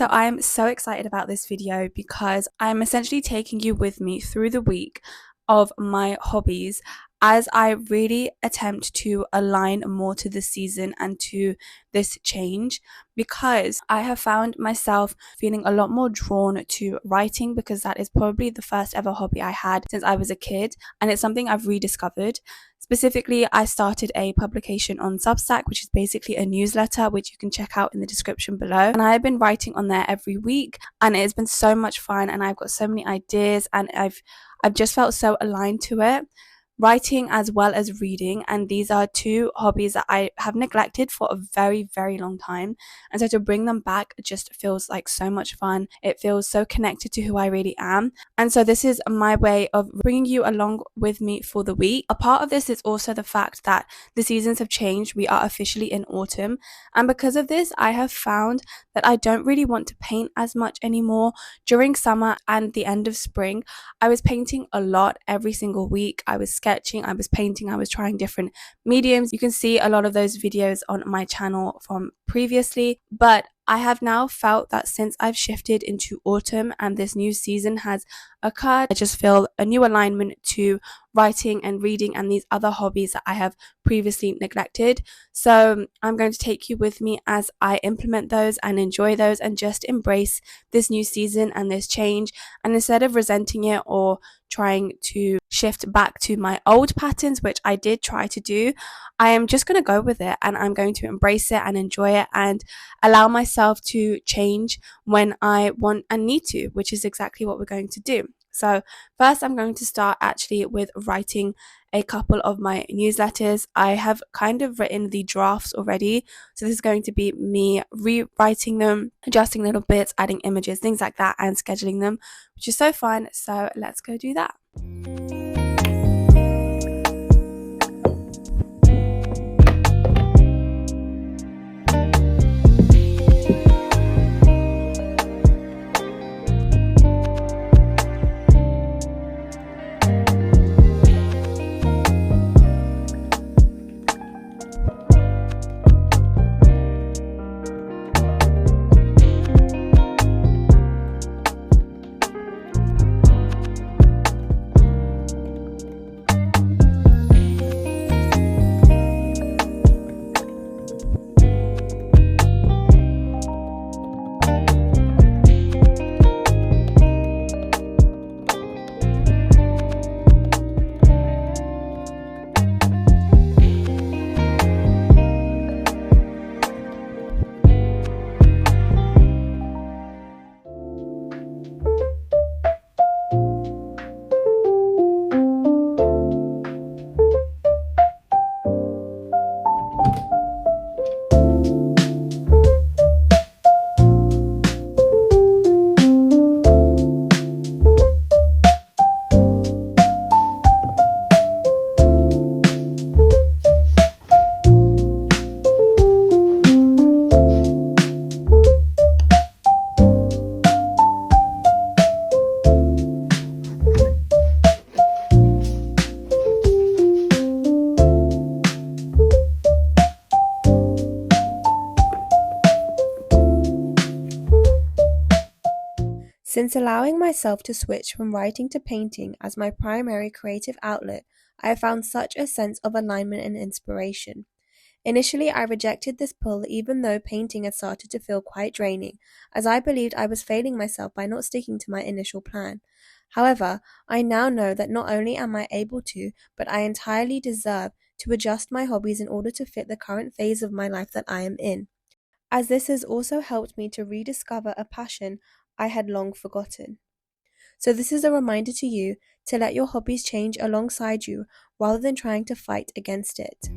So I am so excited about this video because I'm essentially taking you with me through the week of my hobbies as I really attempt to align more to the season and to this change, because I have found myself feeling a lot more drawn to writing, because that is probably the first ever hobby I had since I was a kid, and it's something I've rediscovered. Specifically, I started a publication on Substack, which is basically a newsletter, which you can check out in the description below. And I've been writing on there every week, and it has been so much fun, and I've got so many ideas, and I've just felt so aligned to it, writing as well as reading. And these are two hobbies that I have neglected for a very, very long time. And so to bring them back just feels like so much fun. It feels so connected to who I really am. And so this is my way of bringing you along with me for the week. A part of this is also the fact that the seasons have changed. We are officially in autumn. And because of this, I have found that I don't really want to paint as much anymore. During summer and the end of spring, I was painting a lot every single week. I was sketching, I was painting, I was trying different mediums. You can see a lot of those videos on my channel from previously, but I have now felt that since I've shifted into autumn and this new season has occurred, I just feel a new alignment to writing and reading and these other hobbies that I have previously neglected. So I'm going to take you with me as I implement those and enjoy those and just embrace this new season and this change. And instead of resenting it or trying to shift back to my old patterns, which I did try to do, I am just going to go with it, and I'm going to embrace it and enjoy it and allow myself to change when I want and need to, which is exactly what we're going to do. So first, I'm going to start actually with writing a couple of my newsletters. I have kind of written the drafts already, so this is going to be me rewriting them, adjusting little bits, adding images, things like that, and scheduling them, which is so fun. So let's go do that. Since allowing myself to switch from writing to painting as my primary creative outlet, I have found such a sense of alignment and inspiration. Initially, I rejected this pull even though painting had started to feel quite draining, as I believed I was failing myself by not sticking to my initial plan. However, I now know that not only am I able to, but I entirely deserve to adjust my hobbies in order to fit the current phase of my life that I am in, as this has also helped me to rediscover a passion I had long forgotten. So this is a reminder to you to let your hobbies change alongside you rather than trying to fight against it.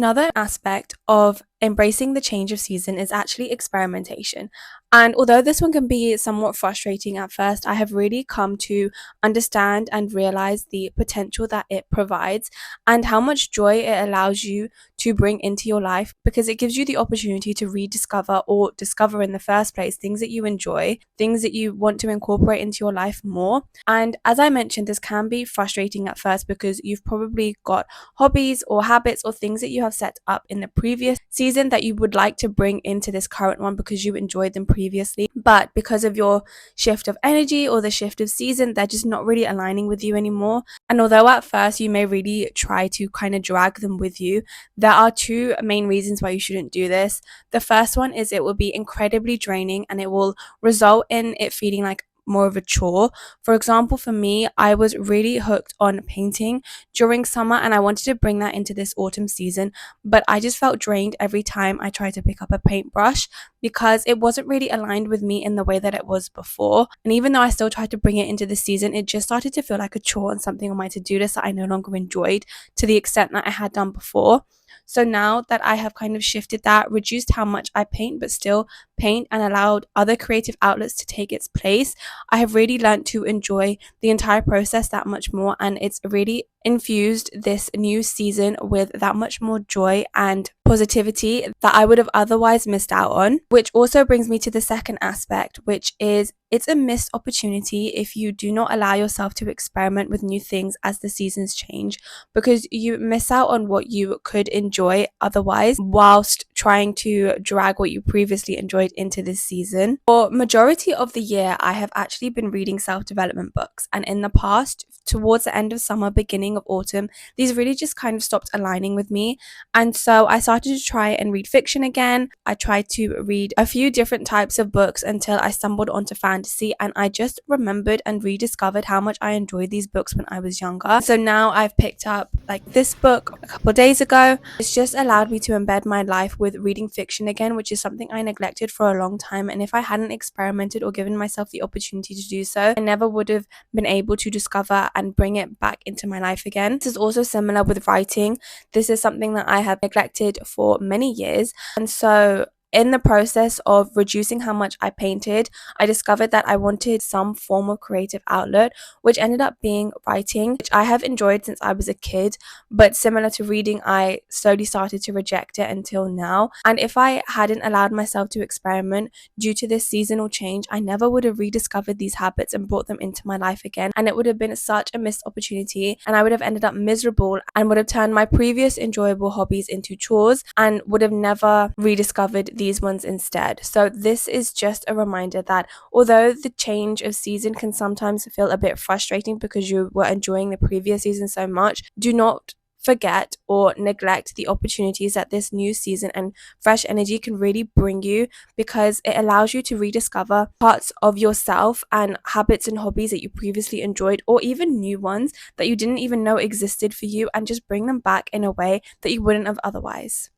Another aspect of embracing the change of season is actually experimentation. And although this one can be somewhat frustrating at first, I have really come to understand and realize the potential that it provides and how much joy it allows you to bring into your life, because it gives you the opportunity to rediscover or discover in the first place things that you enjoy, things that you want to incorporate into your life more. And as I mentioned, this can be frustrating at first because you've probably got hobbies or habits or things that you have set up in the previous season that you would like to bring into this current one because you enjoyed them previously. But because of your shift of energy or the shift of season, they're just not really aligning with you anymore. And although at first you may really try to kind of drag them with you, there are two main reasons why you shouldn't do this. The first one is it will be incredibly draining and it will result in it feeling like more of a chore. For example, for me, I was really hooked on painting during summer and I wanted to bring that into this autumn season, but I just felt drained every time I tried to pick up a paintbrush because it wasn't really aligned with me in the way that it was before. And even though I still tried to bring it into the season, it just started to feel like a chore and something on my to-do list that I no longer enjoyed to the extent that I had done before. So now that I have kind of shifted that, reduced how much I paint, but still paint, and allowed other creative outlets to take its place, I have really learned to enjoy the entire process that much more. And it's really infused this new season with that much more joy and positivity that I would have otherwise missed out on. Which also brings me to the second aspect, which is it's a missed opportunity if you do not allow yourself to experiment with new things as the seasons change, because you miss out on what you could enjoy otherwise whilst trying to drag what you previously enjoyed into this season. For majority of the year, I have actually been reading self-development books, and in the past, towards the end of summer, beginning of autumn, these really just kind of stopped aligning with me. And so I started to try and read fiction again. I tried to read a few different types of books until I stumbled onto fantasy, and I just remembered and rediscovered how much I enjoyed these books when I was younger. So now I've picked up like this book a couple of days ago. It's just allowed me to embed my life with reading fiction again, which is something I neglected for a long time. And if I hadn't experimented or given myself the opportunity to do so, I never would have been able to discover and bring it back into my life again. This is also similar with writing. This is something that I have neglected for many years. And so in the process of reducing how much I painted, I discovered that I wanted some form of creative outlet, which ended up being writing, which I have enjoyed since I was a kid. But similar to reading, I slowly started to reject it until now. And if I hadn't allowed myself to experiment due to this seasonal change, I never would have rediscovered these habits and brought them into my life again. And it would have been such a missed opportunity, and I would have ended up miserable and would have turned my previous enjoyable hobbies into chores and would have never rediscovered these ones instead. So this is just a reminder that although the change of season can sometimes feel a bit frustrating because you were enjoying the previous season so much, do not forget or neglect the opportunities that this new season and fresh energy can really bring you, because it allows you to rediscover parts of yourself and habits and hobbies that you previously enjoyed, or even new ones that you didn't even know existed for you, and just bring them back in a way that you wouldn't have otherwise.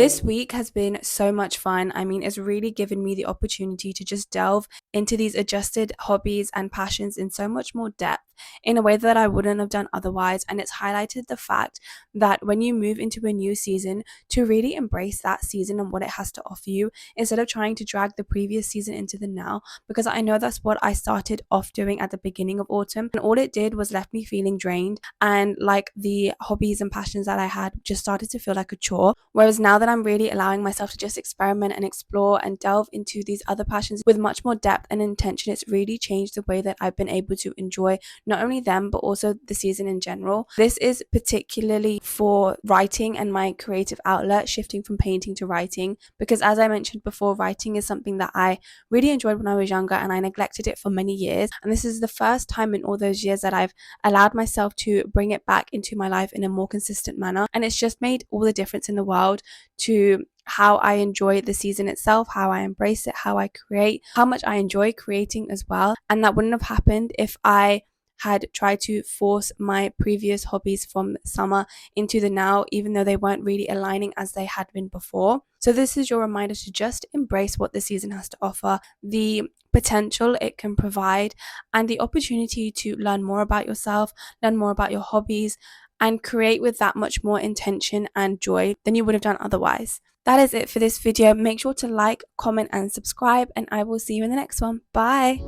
This week has been so much fun. I mean, it's really given me the opportunity to just delve into these adjusted hobbies and passions in so much more depth in a way that I wouldn't have done otherwise. And it's highlighted the fact that when you move into a new season, to really embrace that season and what it has to offer you instead of trying to drag the previous season into the now. Because I know that's what I started off doing at the beginning of autumn. And all it did was left me feeling drained, and like the hobbies and passions that I had just started to feel like a chore. Whereas now that I'm really allowing myself to just experiment and explore and delve into these other passions with much more depth and intention, it's really changed the way that I've been able to enjoy not only them but also the season in general. This is particularly for writing and my creative outlet, shifting from painting to writing, because as I mentioned before, writing is something that I really enjoyed when I was younger and I neglected it for many years. And this is the first time in all those years that I've allowed myself to bring it back into my life in a more consistent manner. And it's just made all the difference in the world to how I enjoy the season itself, how I embrace it, how I create, how much I enjoy creating as well. And that wouldn't have happened if I had tried to force my previous hobbies from summer into the now, even though they weren't really aligning as they had been before. So this is your reminder to just embrace what the season has to offer, the potential it can provide, and the opportunity to learn more about yourself, learn more about your hobbies, and create with that much more intention and joy than you would have done otherwise. That is it for this video. Make sure to like, comment, and subscribe, and I will see you in the next one. Bye!